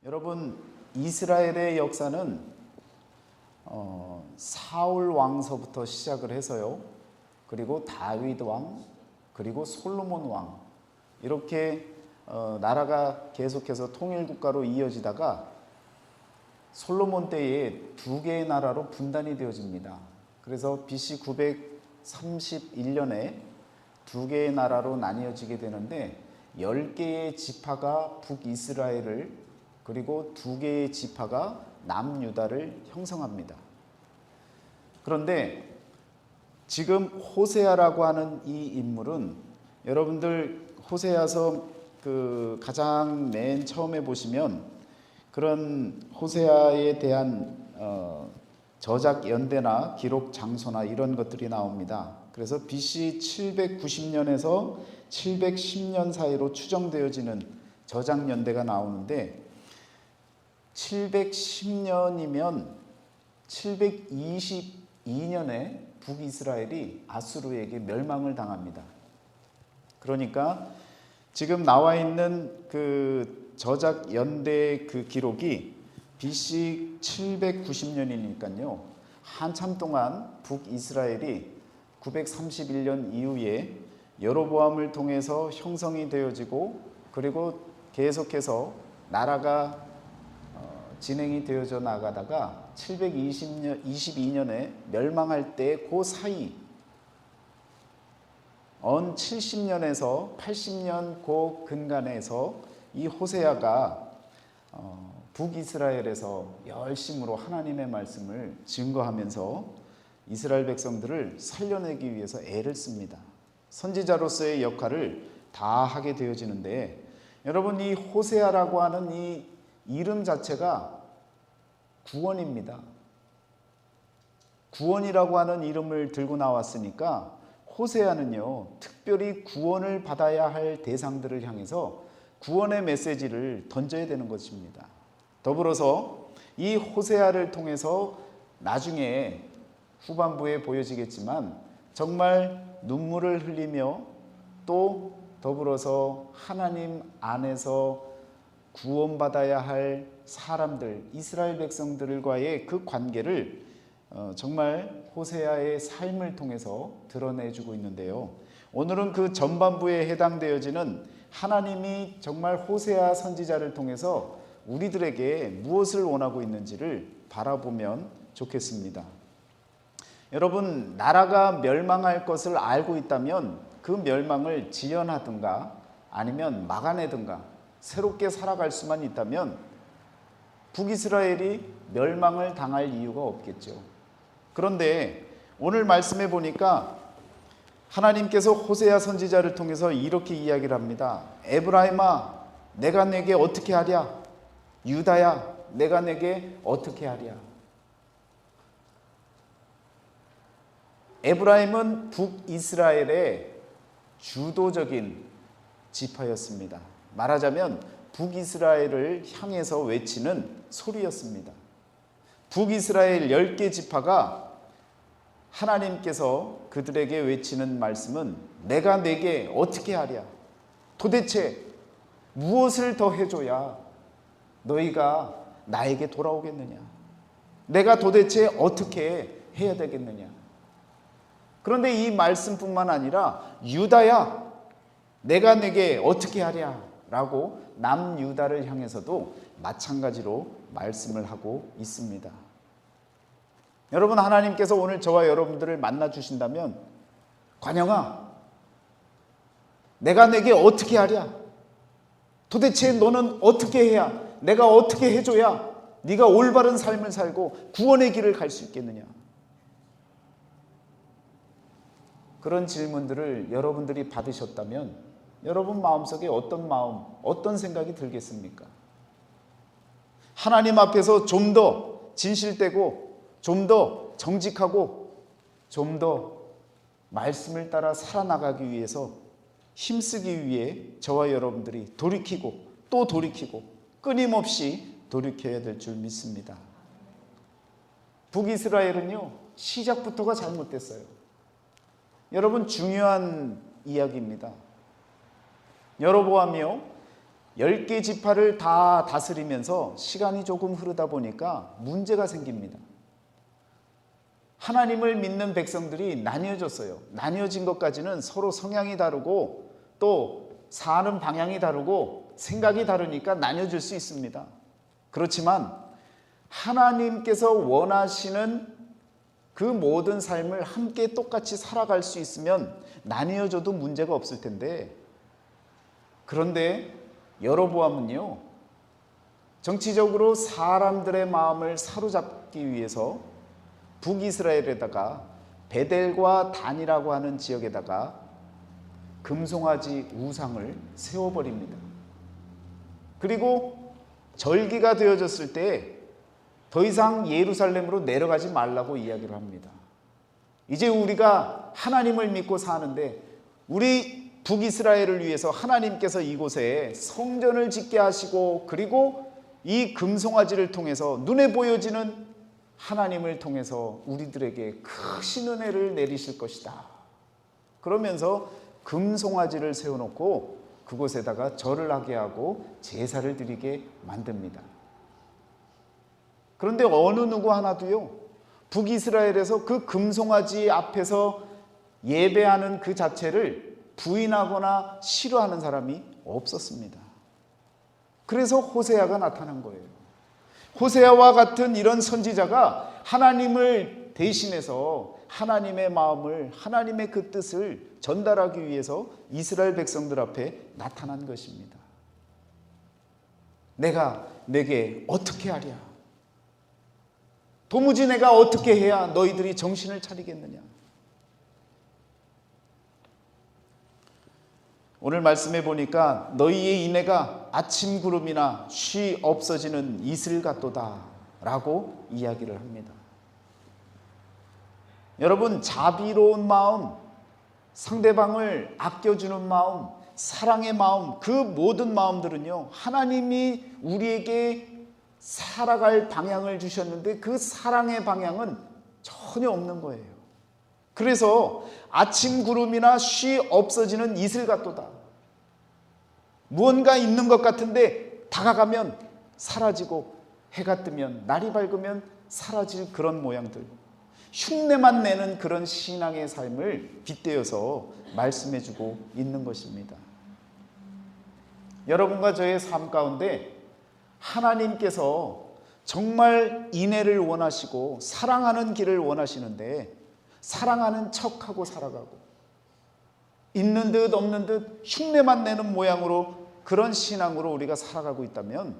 여러분, 이스라엘의 역사는 사울 왕서부터 시작을 해서요. 그리고 다윗 왕, 그리고 솔로몬 왕, 이렇게 나라가 계속해서 통일국가로 이어지다가 솔로몬 때에 두 개의 나라로 분단이 되어집니다. 그래서 BC 931년에 두 개의 나라로 나뉘어지게 되는데 10개의 지파가 북이스라엘을, 그리고 두 개의 지파가 남유다를 형성합니다. 그런데 지금 호세아라고 하는 이 인물은, 여러분들 호세아서 가장 맨 처음에 보시면 그런 호세아에 대한 저작 연대나 기록 장소나 이런 것들이 나옵니다. 그래서 BC 790년에서 710년 사이로 추정되어지는 저작 연대가 나오는데, 710년이면 722년에 북이스라엘이 아수르에게 멸망을 당합니다. 그러니까 지금 나와 있는 그 저작 연대 그 기록이 BC 790년이니까요. 한참 동안 북이스라엘이 931년 이후에 여로보암을 통해서 형성이 되어지고, 그리고 계속해서 나라가 진행이 되어져 나가다가 722년에 멸망할 때 그 사이 언 70년에서 80년 그 근간에서 이 호세아가 북이스라엘에서 열심으로 하나님의 말씀을 증거하면서 이스라엘 백성들을 살려내기 위해서 애를 씁니다. 선지자로서의 역할을 다 하게 되어지는데, 여러분, 이 호세아라고 하는 이 이름 자체가 구원입니다. 구원이라고 하는 이름을 들고 나왔으니까 호세아는요, 특별히 구원을 받아야 할 대상들을 향해서 구원의 메시지를 던져야 되는 것입니다. 더불어서 이 호세아를 통해서 나중에 후반부에 보여지겠지만 정말 눈물을 흘리며, 또 더불어서 하나님 안에서 구원받아야 할 사람들, 이스라엘 백성들과의 그 관계를 정말 호세아의 삶을 통해서 드러내주고 있는데요. 오늘은 그 전반부에 해당되어지는 하나님이 정말 호세아 선지자를 통해서 우리들에게 무엇을 원하고 있는지를 바라보면 좋겠습니다. 여러분, 나라가 멸망할 것을 알고 있다면 그 멸망을 지연하든가 아니면 막아내든가 새롭게 살아갈 수만 있다면 북이스라엘이 멸망을 당할 이유가 없겠죠. 그런데 오늘 말씀해 보니까 하나님께서 호세아 선지자를 통해서 이렇게 이야기를 합니다. 에브라임아, 내가 내게 어떻게 하랴? 유다야, 내가 내게 어떻게 하랴? 에브라임은 북이스라엘의 주도적인 지파였습니다. 말하자면 북이스라엘을 향해서 외치는 소리였습니다. 북이스라엘 10개 지파가 하나님께서 그들에게 외치는 말씀은 내가 내게 어떻게 하랴? 도대체 무엇을 더 해줘야 너희가 나에게 돌아오겠느냐? 내가 도대체 어떻게 해야 되겠느냐? 그런데 이 말씀뿐만 아니라 유다야, 내가 내게 어떻게 하랴? 라고 남유다를 향해서도 마찬가지로 말씀을 하고 있습니다. 여러분, 하나님께서 오늘 저와 여러분들을 만나 주신다면, 관영아, 내가 내게 어떻게 하랴? 도대체 너는 어떻게 해야, 내가 어떻게 해줘야 네가 올바른 삶을 살고 구원의 길을 갈 수 있겠느냐? 그런 질문들을 여러분들이 받으셨다면 여러분 마음속에 어떤 마음, 어떤 생각이 들겠습니까? 하나님 앞에서 좀 더 진실되고, 좀 더 정직하고, 좀 더 말씀을 따라 살아나가기 위해서 힘쓰기 위해 저와 여러분들이 돌이키고 또 돌이키고 끊임없이 돌이켜야 될 줄 믿습니다. 북이스라엘은요, 시작부터가 잘못됐어요. 여러분, 중요한 이야기입니다. 여로보암이요, 10개 지파를 다 다스리면서 시간이 조금 흐르다 보니까 문제가 생깁니다. 하나님을 믿는 백성들이 나뉘어졌어요. 나뉘어진 것까지는 서로 성향이 다르고 또 사는 방향이 다르고 생각이 다르니까 나뉘어질 수 있습니다. 그렇지만 하나님께서 원하시는 그 모든 삶을 함께 똑같이 살아갈 수 있으면 나뉘어져도 문제가 없을 텐데, 그런데 여로보암은요, 정치적으로 사람들의 마음을 사로잡기 위해서 북이스라엘에다가 베델과 단이라고 하는 지역에다가 금송아지 우상을 세워버립니다. 그리고 절기가 되어졌을 때 더 이상 예루살렘으로 내려가지 말라고 이야기를 합니다. 이제 우리가 하나님을 믿고 사는데 우리 북이스라엘을 위해서 하나님께서 이곳에 성전을 짓게 하시고, 그리고 이 금송아지를 통해서 눈에 보여지는 하나님을 통해서 우리들에게 크신 은혜를 내리실 것이다. 그러면서 금송아지를 세워놓고 그곳에다가 절을 하게 하고 제사를 드리게 만듭니다. 그런데 어느 누구 하나도요, 북이스라엘에서 그 금송아지 앞에서 예배하는 그 자체를 부인하거나 싫어하는 사람이 없었습니다. 그래서 호세아가 나타난 거예요. 호세아와 같은 이런 선지자가 하나님을 대신해서 하나님의 마음을, 하나님의 그 뜻을 전달하기 위해서 이스라엘 백성들 앞에 나타난 것입니다. 내가 내게 어떻게 하랴? 도무지 내가 어떻게 해야 너희들이 정신을 차리겠느냐? 오늘 말씀해 보니까 너희의 인애가 아침 구름이나 쉬 없어지는 이슬 같도다 라고 이야기를 합니다. 여러분, 자비로운 마음, 상대방을 아껴주는 마음, 사랑의 마음, 그 모든 마음들은요, 하나님이 우리에게 살아갈 방향을 주셨는데 그 사랑의 방향은 전혀 없는 거예요. 그래서 아침 구름이나 쉬 없어지는 이슬 같도다. 무언가 있는 것 같은데 다가가면 사라지고 해가 뜨면, 날이 밝으면 사라질 그런 모양들, 흉내만 내는 그런 신앙의 삶을 빗대어서 말씀해주고 있는 것입니다. 여러분과 저의 삶 가운데 하나님께서 정말 인애를 원하시고 사랑하는 길을 원하시는데 사랑하는 척하고 살아가고 있는 듯 없는 듯 흉내만 내는 모양으로 그런 신앙으로 우리가 살아가고 있다면,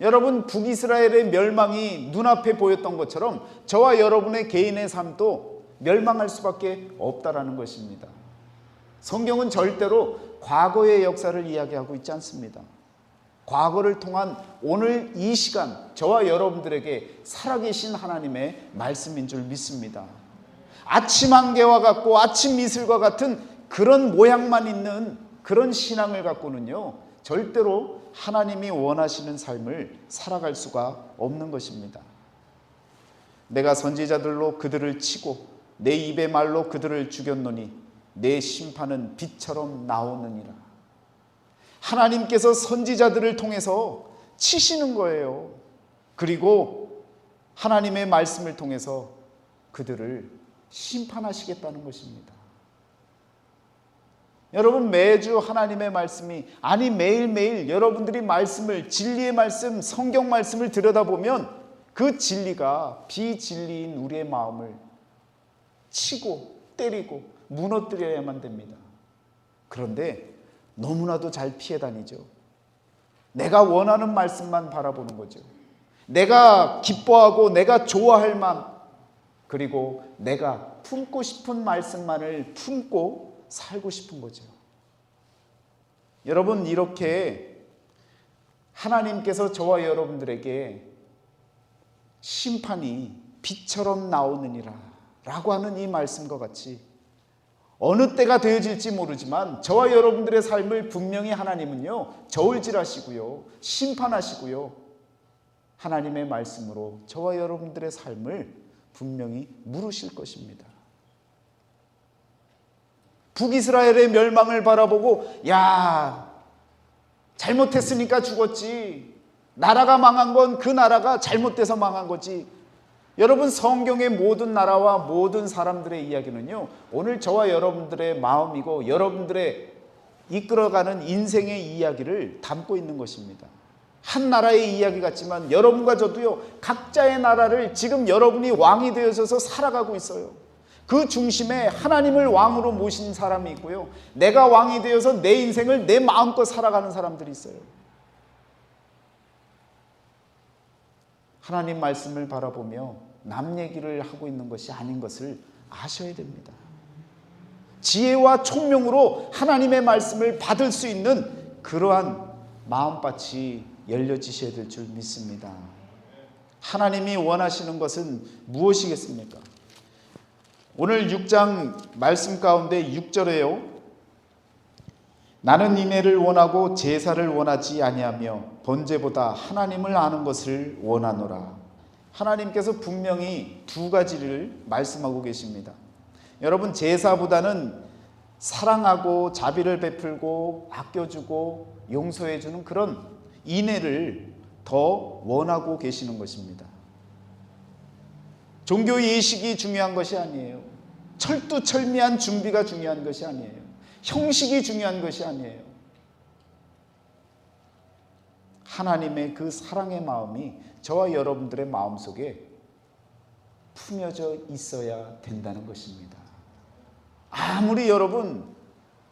여러분, 북이스라엘의 멸망이 눈앞에 보였던 것처럼 저와 여러분의 개인의 삶도 멸망할 수밖에 없다라는 것입니다. 성경은 절대로 과거의 역사를 이야기하고 있지 않습니다. 과거를 통한 오늘 이 시간 저와 여러분들에게 살아계신 하나님의 말씀인 줄 믿습니다. 아침 안개와 같고 아침 이슬과 같은 그런 모양만 있는 그런 신앙을 갖고는요, 절대로 하나님이 원하시는 삶을 살아갈 수가 없는 것입니다. 내가 선지자들로 그들을 치고 내 입의 말로 그들을 죽였노니 내 심판은 빛처럼 나오느니라. 하나님께서 선지자들을 통해서 치시는 거예요. 그리고 하나님의 말씀을 통해서 그들을 심판하시겠다는 것입니다. 여러분, 매주 하나님의 말씀이, 아니 매일매일 여러분들이 말씀을, 진리의 말씀, 성경 말씀을 들여다보면 그 진리가 비진리인 우리의 마음을 치고 때리고 무너뜨려야만 됩니다. 그런데 너무나도 잘 피해 다니죠. 내가 원하는 말씀만 바라보는 거죠. 내가 기뻐하고 내가 좋아할 마음, 그리고 내가 품고 싶은 말씀만을 품고 살고 싶은 거죠. 여러분, 이렇게 하나님께서 저와 여러분들에게 심판이 빛처럼 나오느니라 라고 하는 이 말씀과 같이 어느 때가 되어질지 모르지만 저와 여러분들의 삶을 분명히 하나님은요, 저울질하시고요, 심판하시고요, 하나님의 말씀으로 저와 여러분들의 삶을 분명히 물으실 것입니다. 북이스라엘의 멸망을 바라보고 야, 잘못했으니까 죽었지. 나라가 망한 건 그 나라가 잘못돼서 망한 거지. 여러분, 성경의 모든 나라와 모든 사람들의 이야기는요, 오늘 저와 여러분들의 마음이고 여러분들의 이끌어가는 인생의 이야기를 담고 있는 것입니다. 한 나라의 이야기 같지만 여러분과 저도요, 각자의 나라를 지금 여러분이 왕이 되어서 살아가고 있어요. 그 중심에 하나님을 왕으로 모신 사람이 있고요, 내가 왕이 되어서 내 인생을 내 마음껏 살아가는 사람들이 있어요. 하나님 말씀을 바라보며 남 얘기를 하고 있는 것이 아닌 것을 아셔야 됩니다. 지혜와 총명으로 하나님의 말씀을 받을 수 있는 그러한 마음밭이 열려지셔야 될 줄 믿습니다. 하나님이 원하시는 것은 무엇이겠습니까? 오늘 6장 말씀 가운데 6절에요. 나는 인애를 원하고 제사를 원하지 아니하며 번제보다 하나님을 아는 것을 원하노라. 하나님께서 분명히 두 가지를 말씀하고 계십니다. 여러분, 제사보다는 사랑하고 자비를 베풀고 아껴주고 용서해주는 그런 인애를 더 원하고 계시는 것입니다. 종교 예식이 중요한 것이 아니에요. 철두철미한 준비가 중요한 것이 아니에요. 형식이 중요한 것이 아니에요. 하나님의 그 사랑의 마음이 저와 여러분들의 마음속에 품여져 있어야 된다는 것입니다. 아무리 여러분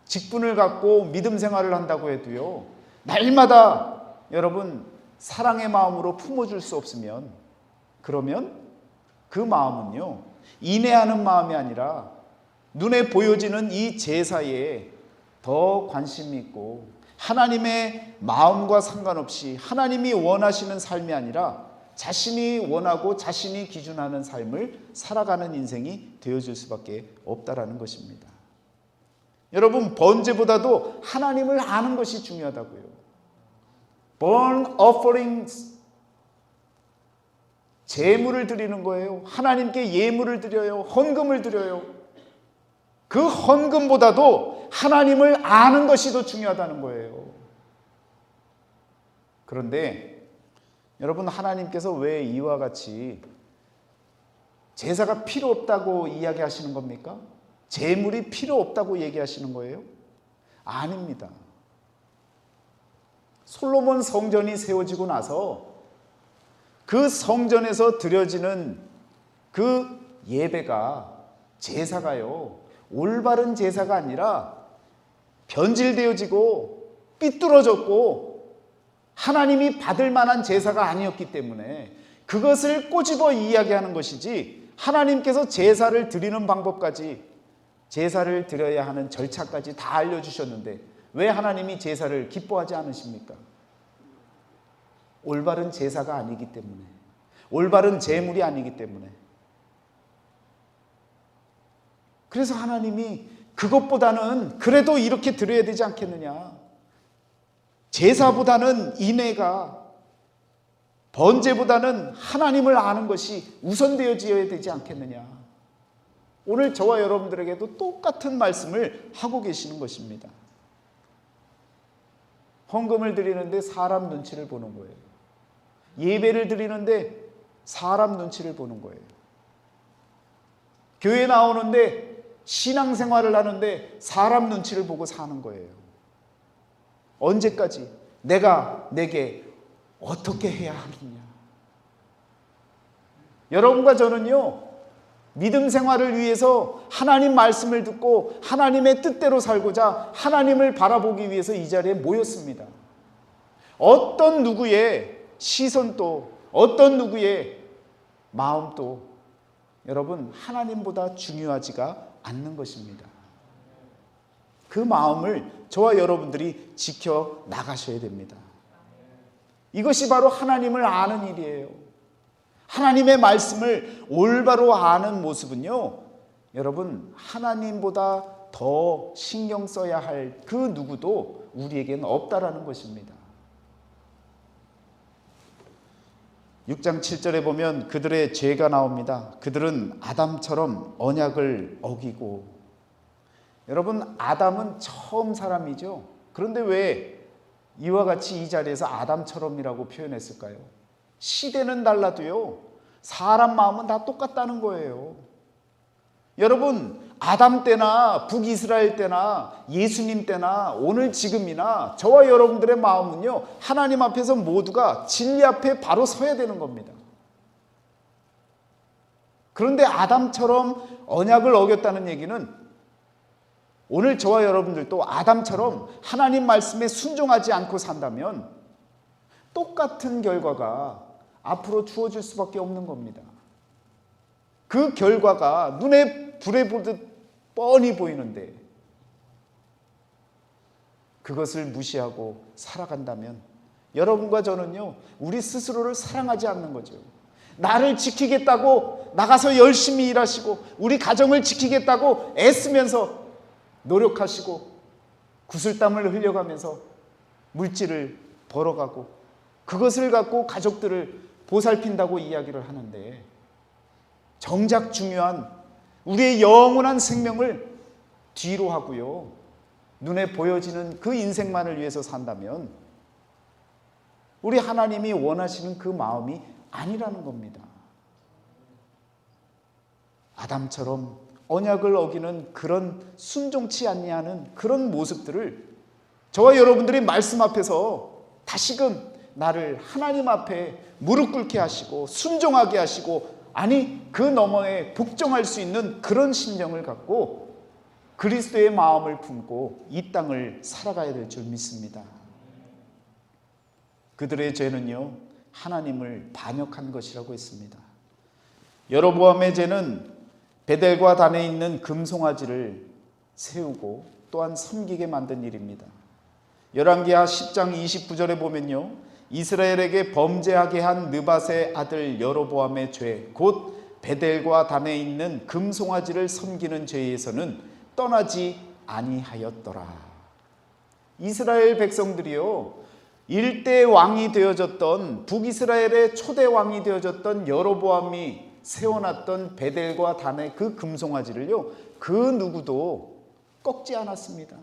직분을 갖고 믿음 생활을 한다고 해도요, 날마다 여러분 사랑의 마음으로 품어줄 수 없으면, 그러면 그 마음은요, 인애하는 마음이 아니라 눈에 보여지는 이 제사에 더 관심이 있고 하나님의 마음과 상관없이 하나님이 원하시는 삶이 아니라 자신이 원하고 자신이 기준하는 삶을 살아가는 인생이 되어질 수밖에 없다라는 것입니다. 여러분, 번제보다도 하나님을 아는 것이 중요하다고요. burnt offerings, 제물을 드리는 거예요. 하나님께 예물을 드려요. 헌금을 드려요. 그 헌금보다도 하나님을 아는 것이 더 중요하다는 거예요. 그런데 여러분, 하나님께서 왜 이와 같이 제사가 필요 없다고 이야기하시는 겁니까? 제물이 필요 없다고 얘기하시는 거예요? 아닙니다. 솔로몬 성전이 세워지고 나서 그 성전에서 드려지는 그 예배가, 제사가요, 올바른 제사가 아니라 변질되어지고 삐뚤어졌고 하나님이 받을 만한 제사가 아니었기 때문에 그것을 꼬집어 이야기하는 것이지, 하나님께서 제사를 드리는 방법까지, 제사를 드려야 하는 절차까지 다 알려주셨는데 왜 하나님이 제사를 기뻐하지 않으십니까? 올바른 제사가 아니기 때문에, 올바른 제물이 아니기 때문에. 그래서 하나님이 그것보다는 그래도 이렇게 드려야 되지 않겠느냐, 제사보다는 인애가, 번제보다는 하나님을 아는 것이 우선되어져야 되지 않겠느냐, 오늘 저와 여러분들에게도 똑같은 말씀을 하고 계시는 것입니다. 헌금을 드리는데 사람 눈치를 보는 거예요. 예배를 드리는데 사람 눈치를 보는 거예요. 교회 나오는데, 신앙생활을 하는데 사람 눈치를 보고 사는 거예요. 언제까지 내가 내게 어떻게 해야 하느냐. 여러분과 저는요, 믿음 생활을 위해서 하나님 말씀을 듣고 하나님의 뜻대로 살고자 하나님을 바라보기 위해서 이 자리에 모였습니다. 어떤 누구의 시선도, 어떤 누구의 마음도 여러분 하나님보다 중요하지가 않는 것입니다. 그 마음을 저와 여러분들이 지켜 나가셔야 됩니다. 이것이 바로 하나님을 아는 일이에요. 하나님의 말씀을 올바로 아는 모습은요, 여러분 하나님보다 더 신경 써야 할 그 누구도 우리에게는 없다라는 것입니다. 6장 7절에 보면 그들의 죄가 나옵니다. 그들은 아담처럼 언약을 어기고. 여러분, 아담은 처음 사람이죠. 그런데 왜 이와 같이 이 자리에서 아담처럼이라고 표현했을까요? 시대는 달라도요, 사람 마음은 다 똑같다는 거예요. 여러분, 아담 때나 북이스라엘 때나 예수님 때나 오늘 지금이나 저와 여러분들의 마음은요, 하나님 앞에서 모두가 진리 앞에 바로 서야 되는 겁니다. 그런데 아담처럼 언약을 어겼다는 얘기는 오늘 저와 여러분들도 아담처럼 하나님 말씀에 순종하지 않고 산다면 똑같은 결과가 앞으로 주어질 수밖에 없는 겁니다. 그 결과가 눈에 불에 보듯 뻔히 보이는데 그것을 무시하고 살아간다면 여러분과 저는요, 우리 스스로를 사랑하지 않는 거죠. 나를 지키겠다고 나가서 열심히 일하시고 우리 가정을 지키겠다고 애쓰면서 노력하시고 구슬땀을 흘려가면서 물질을 벌어가고 그것을 갖고 가족들을 보살핀다고 이야기를 하는데 정작 중요한 우리의 영원한 생명을 뒤로 하고요, 눈에 보여지는 그 인생만을 위해서 산다면 우리 하나님이 원하시는 그 마음이 아니라는 겁니다. 아담처럼 언약을 어기는 그런 순종치 아니하는 그런 모습들을 저와 여러분들이 말씀 앞에서 다시금 나를 하나님 앞에 무릎 꿇게 하시고 순종하게 하시고, 아니 그 너머에 복종할 수 있는 그런 심령을 갖고 그리스도의 마음을 품고 이 땅을 살아가야 될 줄 믿습니다. 그들의 죄는요, 하나님을 반역한 것이라고 했습니다. 여로보암의 죄는 베델과 단에 있는 금송아지를 세우고 또한 섬기게 만든 일입니다. 열왕기하 10장 29절에 보면요, 이스라엘에게 범죄하게 한 느밧의 아들 여로보암의 죄, 곧 베델과 단에 있는 금송아지를 섬기는 죄에서는 떠나지 아니하였더라. 이스라엘 백성들이요, 일대 왕이 되어졌던 북이스라엘의 초대 왕이 되어졌던 여로보암이 세워놨던 베델과 단의 그 금송아지를요, 그 누구도 꺾지 않았습니다.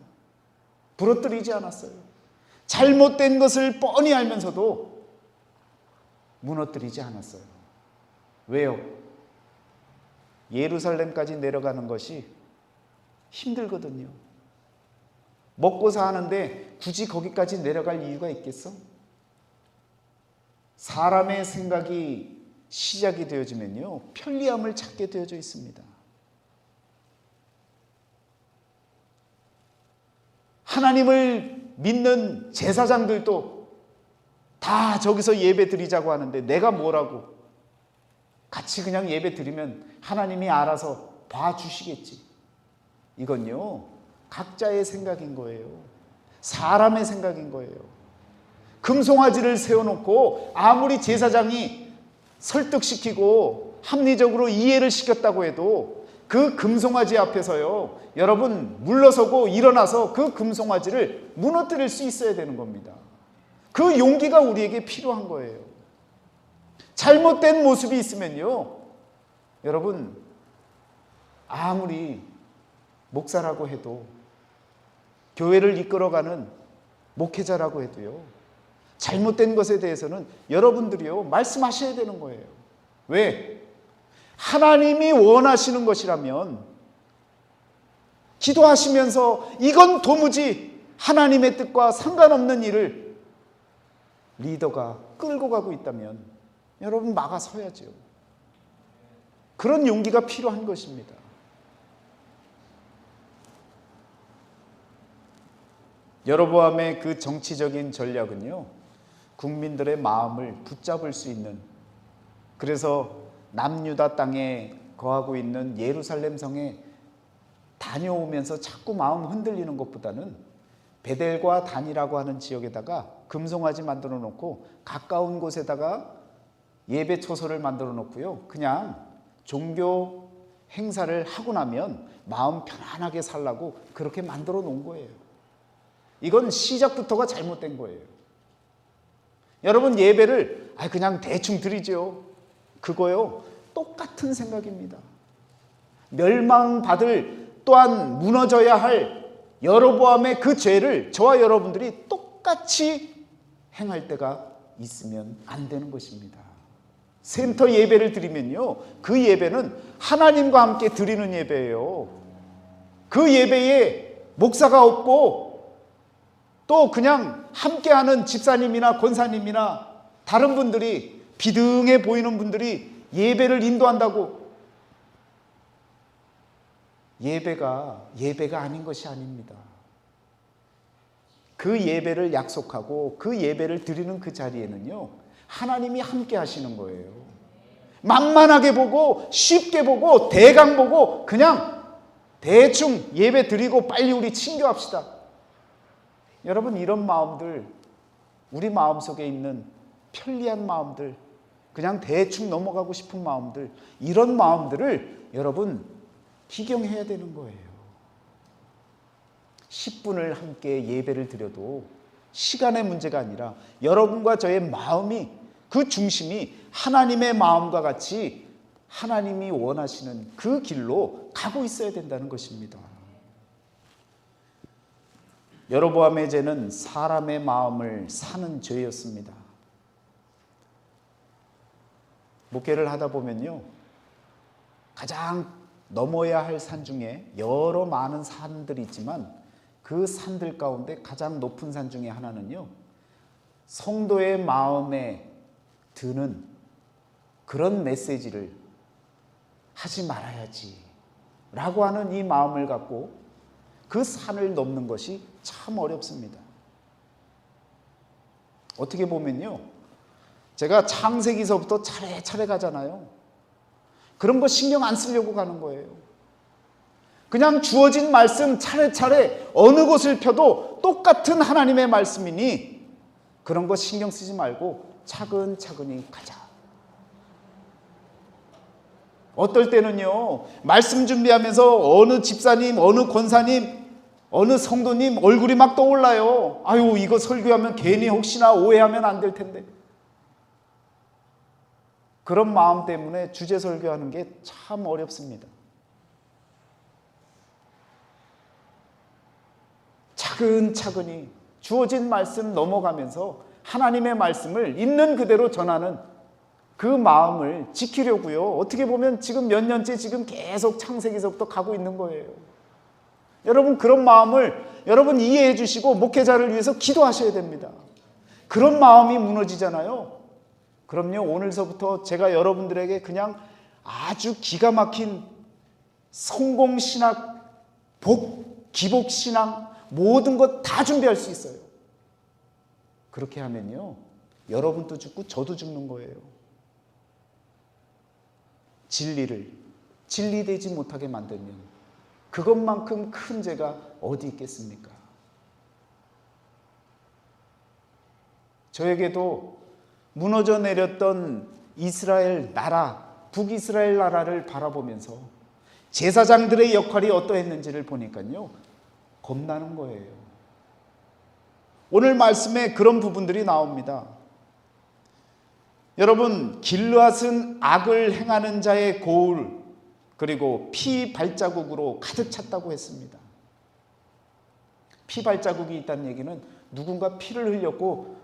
부러뜨리지 않았어요. 잘못된 것을 뻔히 알면서도 무너뜨리지 않았어요. 왜요? 예루살렘까지 내려가는 것이 힘들거든요. 먹고 사는데 굳이 거기까지 내려갈 이유가 있겠어? 사람의 생각이 시작이 되어지면요, 편리함을 찾게 되어져 있습니다. 하나님을 믿는 제사장들도 다 저기서 예배 드리자고 하는데 내가 뭐라고? 같이 그냥 예배 드리면 하나님이 알아서 봐주시겠지. 이건요, 각자의 생각인 거예요. 사람의 생각인 거예요. 금송아지를 세워놓고 아무리 제사장이 설득시키고 합리적으로 이해를 시켰다고 해도 그 금송아지 앞에서요, 여러분 물러서고 일어나서 그 금송아지를 무너뜨릴 수 있어야 되는 겁니다. 그 용기가 우리에게 필요한 거예요. 잘못된 모습이 있으면요, 여러분 아무리 목사라고 해도 교회를 이끌어가는 목회자라고 해도요, 잘못된 것에 대해서는 여러분들이요 말씀하셔야 되는 거예요. 왜? 하나님이 원하시는 것이라면 기도하시면서 이건 도무지 하나님의 뜻과 상관없는 일을 리더가 끌고 가고 있다면 여러분 막아서야죠. 그런 용기가 필요한 것입니다. 여로보암의 그 정치적인 전략은요, 국민들의 마음을 붙잡을 수 있는, 그래서 남유다 땅에 거하고 있는 예루살렘 성에 다녀오면서 자꾸 마음 흔들리는 것보다는 베델과 단이라고 하는 지역에다가 금송아지 만들어 놓고 가까운 곳에다가 예배 초소를 만들어 놓고요, 그냥 종교 행사를 하고 나면 마음 편안하게 살라고 그렇게 만들어 놓은 거예요. 이건 시작부터가 잘못된 거예요. 여러분 예배를 그냥 대충 드리죠. 그거요 똑같은 생각입니다. 멸망받을, 또한 무너져야 할 여로보암의 그 죄를 저와 여러분들이 똑같이 행할 때가 있으면 안 되는 것입니다. 센터 예배를 드리면요, 그 예배는 하나님과 함께 드리는 예배예요. 그 예배에 목사가 없고 또 그냥 함께하는 집사님이나 권사님이나 다른 분들이, 비등해 보이는 분들이 예배를 인도한다고 예배가 아닌 것이 아닙니다. 그 예배를 약속하고 그 예배를 드리는 그 자리에는요, 하나님이 함께 하시는 거예요. 만만하게 보고 쉽게 보고 대강 보고 그냥 대충 예배 드리고 빨리 우리 친교합시다. 여러분, 이런 마음들, 우리 마음속에 있는 편리한 마음들, 그냥 대충 넘어가고 싶은 마음들, 이런 마음들을 여러분 기경해야 되는 거예요. 10분을 함께 예배를 드려도 시간의 문제가 아니라 여러분과 저의 마음이, 그 중심이 하나님의 마음과 같이 하나님이 원하시는 그 길로 가고 있어야 된다는 것입니다. 여로보암의 죄는 사람의 마음을 사는 죄였습니다. 목회를 하다 보면요, 가장 넘어야 할 산 중에 여러 많은 산들이 있지만 그 산들 가운데 가장 높은 산 중에 하나는요, 성도의 마음에 드는 그런 메시지를 하지 말아야지 라고 하는 이 마음을 갖고 그 산을 넘는 것이 참 어렵습니다. 어떻게 보면요, 제가 창세기서부터 차례차례 가잖아요. 그런 거 신경 안 쓰려고 가는 거예요. 그냥 주어진 말씀 차례차례 어느 곳을 펴도 똑같은 하나님의 말씀이니 그런 거 신경 쓰지 말고 차근차근히 가자. 어떨 때는요, 말씀 준비하면서 어느 집사님, 어느 권사님, 어느 성도님 얼굴이 막 떠올라요. 아유, 이거 설교하면 괜히 혹시나 오해하면 안 될 텐데. 그런 마음 때문에 주제 설교하는 게 참 어렵습니다. 차근차근히 주어진 말씀 넘어가면서 하나님의 말씀을 있는 그대로 전하는 그 마음을 지키려고요. 어떻게 보면 지금 몇 년째 지금 계속 창세기서부터 가고 있는 거예요. 여러분, 그런 마음을 여러분 이해해 주시고 목회자를 위해서 기도하셔야 됩니다. 그런 마음이 무너지잖아요. 그럼요, 오늘서부터 제가 여러분들에게 그냥 아주 기가 막힌 성공신학, 기복신앙 모든 것 다 준비할 수 있어요. 그렇게 하면요, 여러분도 죽고 저도 죽는 거예요. 진리를 진리되지 못하게 만들면 그것만큼 큰 죄가 어디 있겠습니까? 저에게도 무너져 내렸던 이스라엘 나라, 북이스라엘 나라를 바라보면서 제사장들의 역할이 어떠했는지를 보니까요, 겁나는 거예요. 오늘 말씀에 그런 부분들이 나옵니다. 여러분, 길르앗은 악을 행하는 자의 고울, 그리고 피 발자국으로 가득 찼다고 했습니다. 피 발자국이 있다는 얘기는 누군가 피를 흘렸고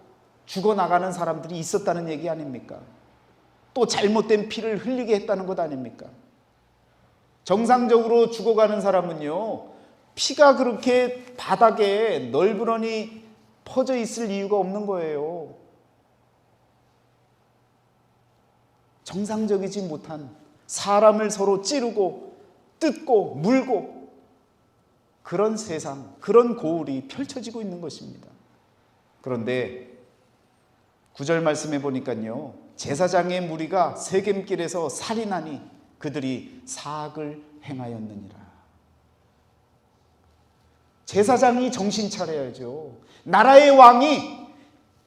죽어나가는 사람들이 있었다는 얘기 아닙니까? 또 잘못된 피를 흘리게 했다는 것 아닙니까? 정상적으로 죽어가는 사람은요, 피가 그렇게 바닥에 널브러니 퍼져 있을 이유가 없는 거예요. 정상적이지 못한 사람을 서로 찌르고 뜯고 물고 그런 세상, 그런 고울이 펼쳐지고 있는 것입니다. 그런데 9절 말씀해 보니까요, 제사장의 무리가 세겜길에서 살인하니 그들이 사악을 행하였느니라. 제사장이 정신 차려야죠. 나라의 왕이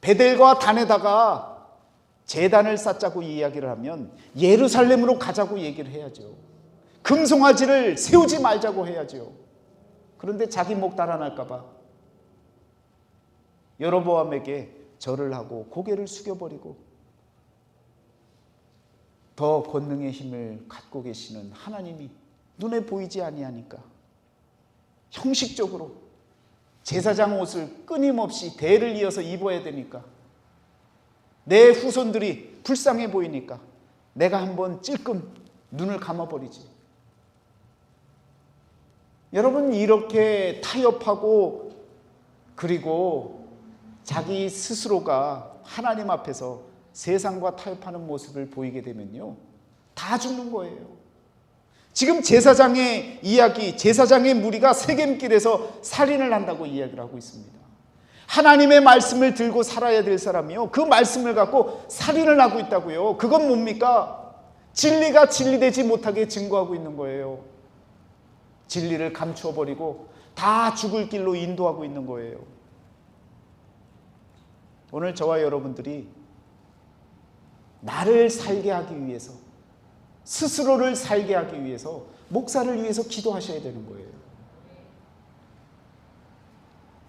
베델과 단에다가 제단을 쌓자고 이야기를 하면 예루살렘으로 가자고 얘기를 해야죠. 금송아지를 세우지 말자고 해야죠. 그런데 자기 목 달아날까 봐 여로보암에게 절을 하고 고개를 숙여버리고, 더 권능의 힘을 갖고 계시는 하나님이 눈에 보이지 아니하니까 형식적으로 제사장 옷을 끊임없이 대를 이어서 입어야 되니까 내 후손들이 불쌍해 보이니까 내가 한번 찔끔 눈을 감아버리지. 여러분, 이렇게 타협하고 그리고 자기 스스로가 하나님 앞에서 세상과 타협하는 모습을 보이게 되면요, 다 죽는 거예요. 지금 제사장의 이야기, 제사장의 무리가 세겜길에서 살인을 한다고 이야기를 하고 있습니다. 하나님의 말씀을 들고 살아야 될 사람이요, 그 말씀을 갖고 살인을 하고 있다고요. 그건 뭡니까? 진리가 진리되지 못하게 증거하고 있는 거예요. 진리를 감추어버리고 다 죽을 길로 인도하고 있는 거예요. 오늘 저와 여러분들이 나를 살게 하기 위해서, 스스로를 살게 하기 위해서, 목사를 위해서 기도하셔야 되는 거예요.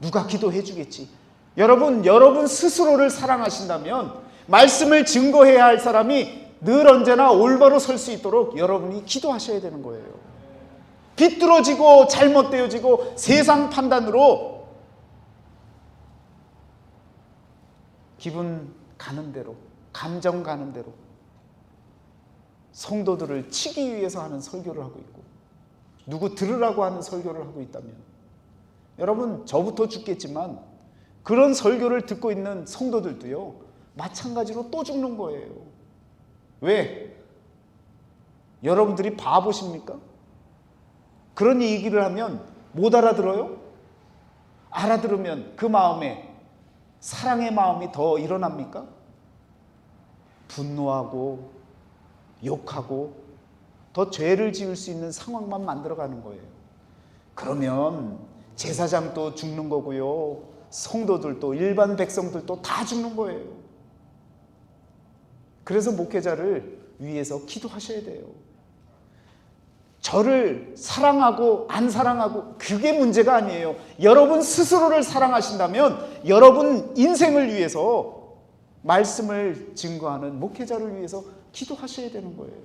누가 기도해 주겠지? 여러분 스스로를 사랑하신다면 말씀을 증거해야 할 사람이 늘 언제나 올바로 설 수 있도록 여러분이 기도하셔야 되는 거예요. 비뚤어지고 잘못되어지고 세상 판단으로 기분 가는 대로, 감정 가는 대로 성도들을 치기 위해서 하는 설교를 하고 있고, 누구 들으라고 하는 설교를 하고 있다면, 여러분, 저부터 죽겠지만 그런 설교를 듣고 있는 성도들도요, 마찬가지로 또 죽는 거예요. 왜? 여러분들이 바보십니까? 그런 얘기를 하면 못 알아들어요? 알아들으면 그 마음에 사랑의 마음이 더 일어납니까? 분노하고 욕하고 더 죄를 지을 수 있는 상황만 만들어가는 거예요. 그러면 제사장도 죽는 거고요, 성도들도, 일반 백성들도 다 죽는 거예요. 그래서 목회자를 위해서 기도하셔야 돼요. 저를 사랑하고 안 사랑하고 그게 문제가 아니에요. 여러분 스스로를 사랑하신다면 여러분 인생을 위해서 말씀을 증거하는 목회자를 위해서 기도하셔야 되는 거예요.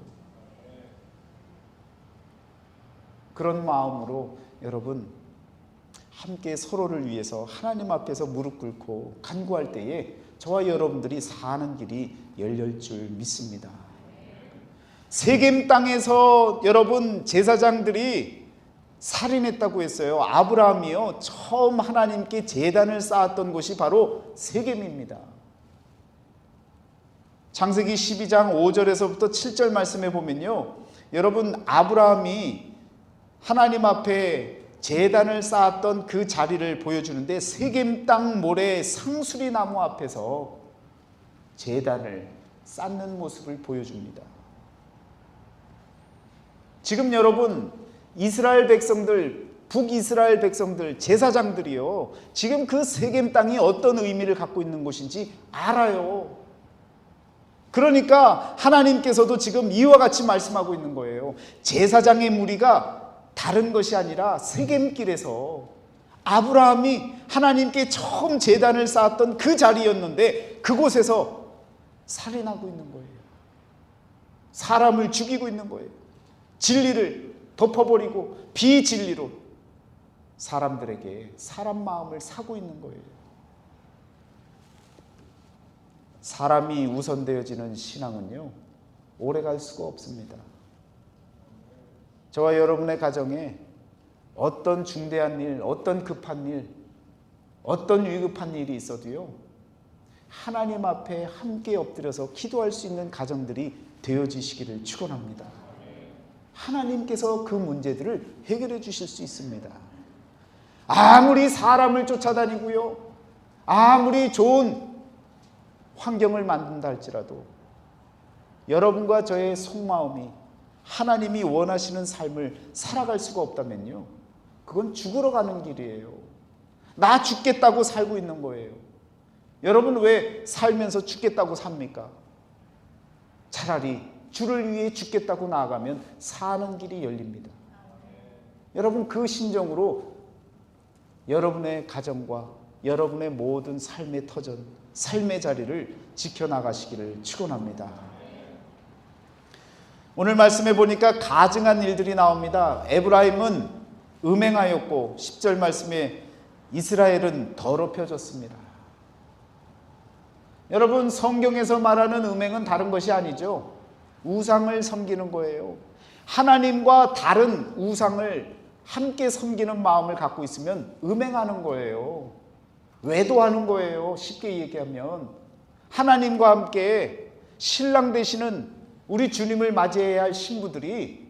그런 마음으로 여러분 함께 서로를 위해서 하나님 앞에서 무릎 꿇고 간구할 때에 저와 여러분들이 사는 길이 열릴 줄 믿습니다. 세겜 땅에서 여러분 제사장들이 살인했다고 했어요. 아브라함이요, 처음 하나님께 제단을 쌓았던 곳이 바로 세겜입니다. 창세기 12장 5절에서부터 7절 말씀에 보면요, 여러분 아브라함이 하나님 앞에 제단을 쌓았던 그 자리를 보여주는데, 세겜 땅 모래 상수리 나무 앞에서 제단을 쌓는 모습을 보여줍니다. 지금 여러분 이스라엘 백성들, 북이스라엘 백성들, 제사장들이요, 지금 그 세겜 땅이 어떤 의미를 갖고 있는 곳인지 알아요. 그러니까 하나님께서도 지금 이와 같이 말씀하고 있는 거예요. 제사장의 무리가 다른 것이 아니라 세겜길에서 아브라함이 하나님께 처음 제단을 쌓았던 그 자리였는데 그곳에서 살인하고 있는 거예요. 사람을 죽이고 있는 거예요. 진리를 덮어버리고 비진리로 사람들에게 사람 마음을 사고 있는 거예요. 사람이 우선되어지는 신앙은요, 오래갈 수가 없습니다. 저와 여러분의 가정에 어떤 중대한 일, 어떤 급한 일, 어떤 위급한 일이 있어도요, 하나님 앞에 함께 엎드려서 기도할 수 있는 가정들이 되어지시기를 축원합니다. 하나님께서 그 문제들을 해결해 주실 수 있습니다. 아무리 사람을 쫓아다니고요, 아무리 좋은 환경을 만든다 할지라도 여러분과 저의 속마음이 하나님이 원하시는 삶을 살아갈 수가 없다면요, 그건 죽으러 가는 길이에요. 나 죽겠다고 살고 있는 거예요. 여러분 왜 살면서 죽겠다고 삽니까? 차라리 주를 위해 죽겠다고 나아가면 사는 길이 열립니다. 여러분 그 심정으로 여러분의 가정과 여러분의 모든 삶의 터전, 삶의 자리를 지켜나가시기를 축원합니다. 오늘 말씀해 보니까 가증한 일들이 나옵니다. 에브라임은 음행하였고 10절 말씀에 이스라엘은 더럽혀졌습니다. 여러분, 성경에서 말하는 음행은 다른 것이 아니죠. 우상을 섬기는 거예요. 하나님과 다른 우상을 함께 섬기는 마음을 갖고 있으면 음행하는 거예요. 외도하는 거예요. 쉽게 얘기하면 하나님과 함께 신랑 되시는 우리 주님을 맞이해야 할 신부들이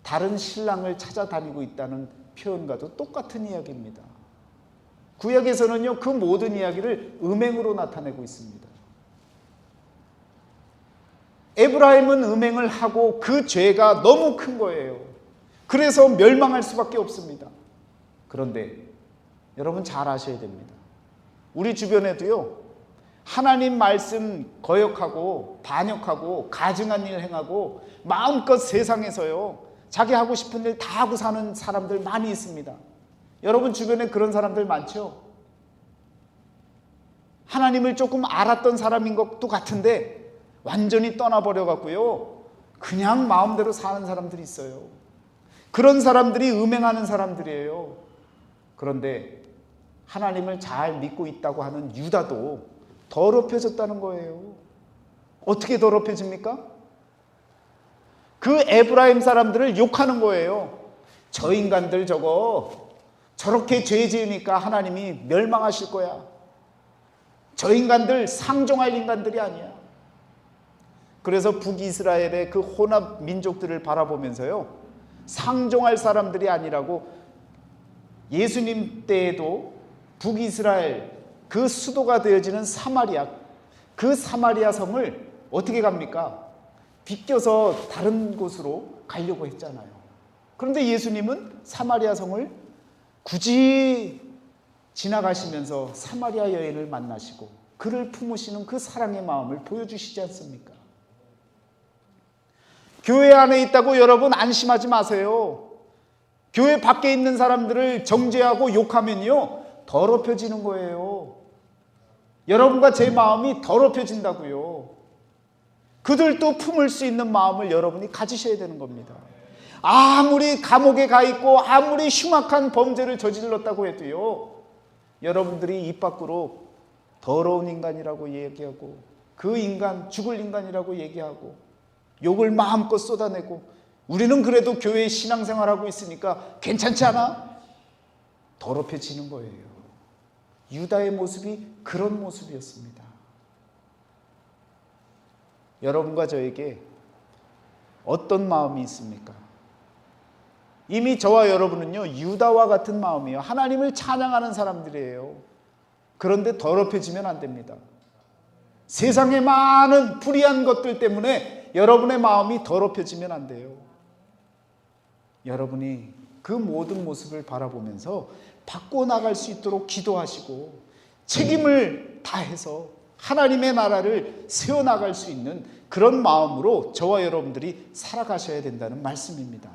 다른 신랑을 찾아다니고 있다는 표현과도 똑같은 이야기입니다. 구약에서는요, 그 모든 이야기를 음행으로 나타내고 있습니다. 에브라임은 음행을 하고 그 죄가 너무 큰 거예요. 그래서 멸망할 수밖에 없습니다. 그런데 여러분 잘 아셔야 됩니다. 우리 주변에도요, 하나님 말씀 거역하고 반역하고 가증한 일 행하고 마음껏 세상에서요 자기 하고 싶은 일 다 하고 사는 사람들 많이 있습니다. 여러분 주변에 그런 사람들 많죠? 하나님을 조금 알았던 사람인 것도 같은데 완전히 떠나버려 갖고요 그냥 마음대로 사는 사람들이 있어요. 그런 사람들이 음행하는 사람들이에요. 그런데 하나님을 잘 믿고 있다고 하는 유다도 더럽혀졌다는 거예요. 어떻게 더럽혀집니까? 그 에브라임 사람들을 욕하는 거예요. 저 인간들 저렇게 죄 지으니까 하나님이 멸망하실 거야. 저 인간들 상종할 인간들이 아니야. 그래서 북이스라엘의 그 혼합 민족들을 바라보면서요 상종할 사람들이 아니라고 예수님 때에도 북이스라엘 그 수도가 되어지는 사마리아, 그 사마리아 성을 어떻게 갑니까? 비껴서 다른 곳으로 가려고 했잖아요. 그런데 예수님은 사마리아 성을 굳이 지나가시면서 사마리아 여인을 만나시고 그를 품으시는 그 사랑의 마음을 보여주시지 않습니까? 교회 안에 있다고 여러분 안심하지 마세요. 교회 밖에 있는 사람들을 정죄하고 욕하면요 더럽혀지는 거예요. 여러분과 제 마음이 더럽혀진다고요. 그들도 품을 수 있는 마음을 여러분이 가지셔야 되는 겁니다. 아무리 감옥에 가 있고 아무리 흉악한 범죄를 저질렀다고 해도요 여러분들이 입 밖으로 더러운 인간이라고 얘기하고 그 인간 죽을 인간이라고 얘기하고 욕을 마음껏 쏟아내고 우리는 그래도 교회에 신앙생활하고 있으니까 괜찮지 않아? 더럽혀지는 거예요. 유다의 모습이 그런 모습이었습니다. 여러분과 저에게 어떤 마음이 있습니까? 이미 저와 여러분은요 유다와 같은 마음이에요. 하나님을 찬양하는 사람들이에요. 그런데 더럽혀지면 안 됩니다. 세상의 많은 불의한 것들 때문에 여러분의 마음이 더럽혀지면 안 돼요. 여러분이 그 모든 모습을 바라보면서 바꿔나갈 수 있도록 기도하시고 책임을 다해서 하나님의 나라를 세워나갈 수 있는 그런 마음으로 저와 여러분들이 살아가셔야 된다는 말씀입니다.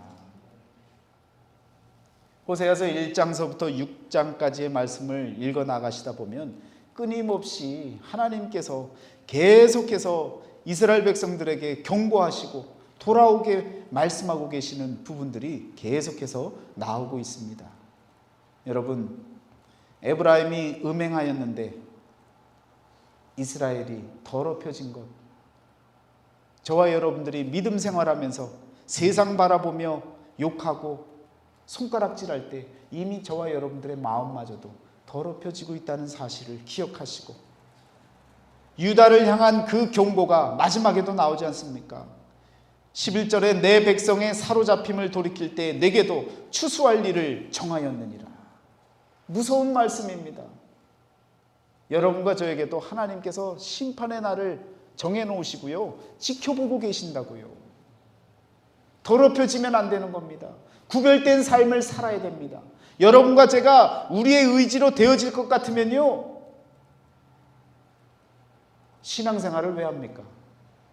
호세아서 1장서부터 6장까지의 말씀을 읽어 나가시다 보면 끊임없이 하나님께서 계속해서 이스라엘 백성들에게 경고하시고 돌아오게 말씀하고 계시는 부분들이 계속해서 나오고 있습니다. 여러분, 에브라임이 음행하였는데 이스라엘이 더럽혀진 것, 저와 여러분들이 믿음 생활하면서 세상 바라보며 욕하고 손가락질할 때 이미 저와 여러분들의 마음마저도 더럽혀지고 있다는 사실을 기억하시고 유다를 향한 그 경고가 마지막에도 나오지 않습니까? 11절에 내 백성의 사로잡힘을 돌이킬 때 내게도 추수할 일을 정하였느니라. 무서운 말씀입니다. 여러분과 저에게도 하나님께서 심판의 날을 정해놓으시고요 지켜보고 계신다고요. 더럽혀지면 안 되는 겁니다. 구별된 삶을 살아야 됩니다. 여러분과 제가 우리의 의지로 되어질 것 같으면요 신앙생활을 왜 합니까?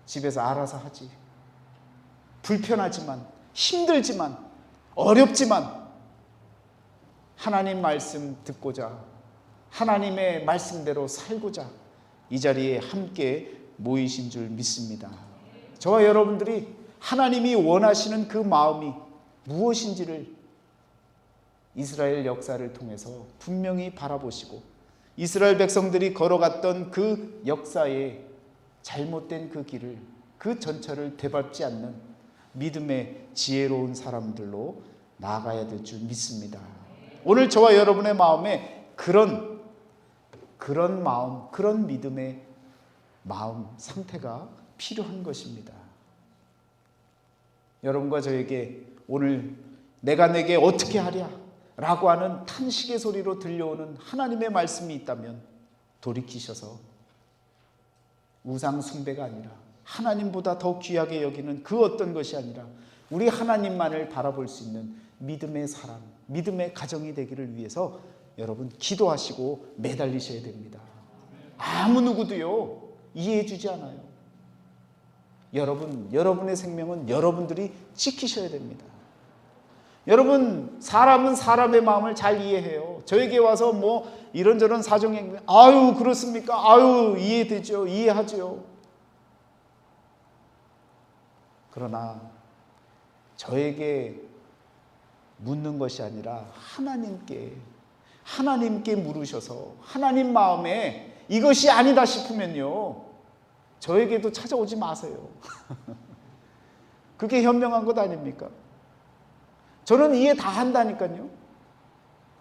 집에서 알아서 하지. 불편하지만 힘들지만 어렵지만 하나님 말씀 듣고자 하나님의 말씀대로 살고자 이 자리에 함께 모이신 줄 믿습니다. 저와 여러분들이 하나님이 원하시는 그 마음이 무엇인지를 이스라엘 역사를 통해서 분명히 바라보시고 이스라엘 백성들이 걸어갔던 그 역사에 잘못된 그 길을, 그 전철을 되밟지 않는 믿음의 지혜로운 사람들로 나아가야 될 줄 믿습니다. 오늘 저와 여러분의 마음에 그런 마음, 그런 믿음의 마음 상태가 필요한 것입니다. 여러분과 저에게 오늘 내가 내게 어떻게 하랴 라고 하는 탄식의 소리로 들려오는 하나님의 말씀이 있다면 돌이키셔서 우상 숭배가 아니라 하나님보다 더 귀하게 여기는 그 어떤 것이 아니라 우리 하나님만을 바라볼 수 있는 믿음의 사람, 믿음의 가정이 되기를 위해서 여러분 기도하시고 매달리셔야 됩니다. 아무 누구도요 이해해 주지 않아요. 여러분의 생명은 여러분들이 지키셔야 됩니다. 여러분, 사람은 사람의 마음을 잘 이해해요. 저에게 와서 뭐 이런저런 사정이, 아유 그렇습니까? 아유 이해되죠. 이해하죠. 그러나 저에게 묻는 것이 아니라 하나님께 물으셔서 하나님 마음에 이것이 아니다 싶으면요 저에게도 찾아오지 마세요. 그게 현명한 것 아닙니까? 저는 이해 다 한다니까요.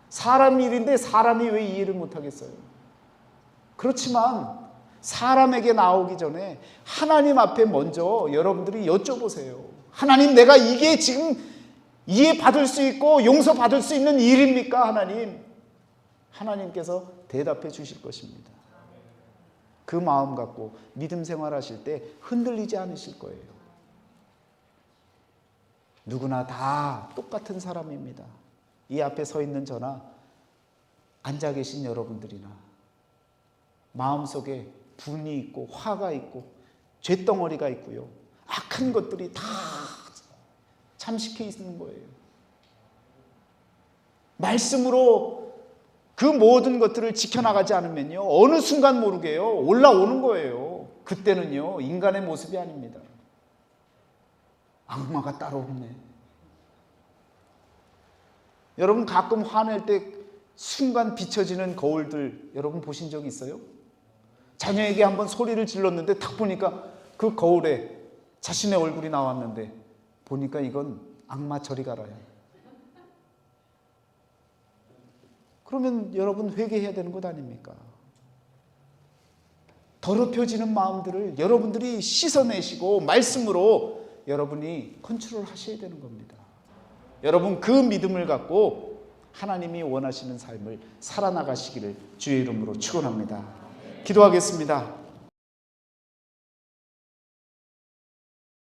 사람 일인데 사람이 왜 이해를 못하겠어요? 그렇지만 사람에게 나오기 전에 하나님 앞에 먼저 여러분들이 여쭤보세요. 하나님, 내가 이게 지금 이해받을 수 있고 용서받을 수 있는 일입니까? 하나님께서 대답해 주실 것입니다. 그 마음 갖고 믿음 생활하실 때 흔들리지 않으실 거예요. 누구나 다 똑같은 사람입니다. 이 앞에 서 있는 저나 앉아 계신 여러분들이나 마음속에 분이 있고 화가 있고 쇳덩어리가 있고요. 악한 것들이 다 잠식해 있는 거예요. 말씀으로 그 모든 것들을 지켜나가지 않으면요 어느 순간 모르게요 올라오는 거예요. 그때는요 인간의 모습이 아닙니다. 악마가 따로 없네. 여러분 가끔 화낼 때 순간 비춰지는 거울들 여러분 보신 적 있어요? 자녀에게 한번 소리를 질렀는데 딱 보니까 그 거울에 자신의 얼굴이 나왔는데 보니까 이건 악마 저리 가라야. 그러면 여러분 회개해야 되는 것 아닙니까? 더럽혀지는 마음들을 여러분들이 씻어내시고 말씀으로 여러분이 컨트롤 하셔야 되는 겁니다. 여러분 그 믿음을 갖고 하나님이 원하시는 삶을 살아나가시기를 주의 이름으로 축원합니다. 기도하겠습니다.